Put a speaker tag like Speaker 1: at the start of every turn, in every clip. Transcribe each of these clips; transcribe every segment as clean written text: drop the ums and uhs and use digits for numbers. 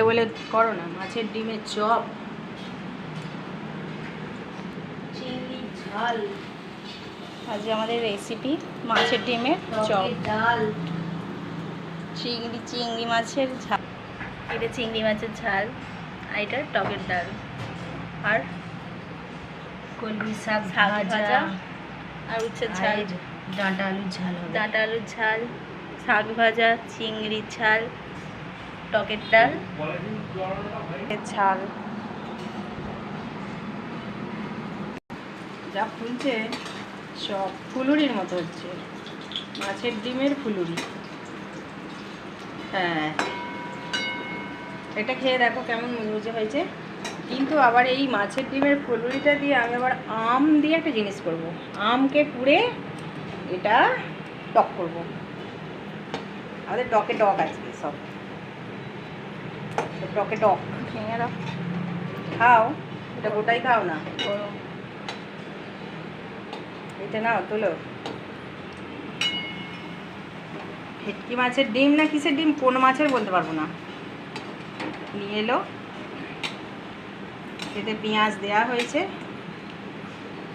Speaker 1: বলে করো না। মাছের ডিমের চপ, চিংড়ি ঝাল।
Speaker 2: আজ আমাদের রেসিপি মাছের ডিমের চপ,
Speaker 1: ডাল,
Speaker 2: চিংড়ি মাছের ঝাল। এটা চিংড়ি মাছের ঝাল, আর এটা টকের ডাল, আর
Speaker 1: কলমি শাক
Speaker 2: শাক
Speaker 1: ভাজা,
Speaker 2: ভাজা, আর উচ্ছের ঝাল,
Speaker 1: আর ডাঁটা আলুর ঝাল হবে।
Speaker 2: ডাঁটা আলুর ঝাল, শাক ভাজা, চিংড়ির ঝাল, টকের ডাল, ঝাল।
Speaker 1: যা ফুলছে সব ফুলুরির মতো হচ্ছে, মাছের ডিমের ফুলুরি। হ্যাঁ, এটা খেয়ে দেখো কেমন মুচমুচে হয়েছে। কিন্তু আবার এই মাছের ডিমের ফুলুরিটা দিয়ে আমি আবার আম দিয়ে একটা জিনিস করব। আমকে পুড়ে এটা টক করব। আমাদের টকে টক আজকে সব, টকে টক।
Speaker 2: ভেঙে দাও,
Speaker 1: খাও, এটা গোটাই খাও না,
Speaker 2: গরম।
Speaker 1: এটা নাও, তোলো। ভেটকি মাছের ডিম না কিসের ডিম, কোন মাছের বলতে পারবো না, নিয়ে এলো। এতে পেঁয়াজ দেওয়া হয়েছে,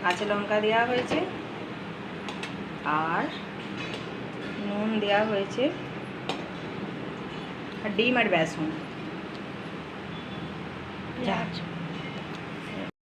Speaker 1: কাঁচা লঙ্কা দেওয়া হয়েছে, আর নুন দেওয়া হয়েছে, আর ডিম আর বেসন।
Speaker 2: পেঁয়াজ।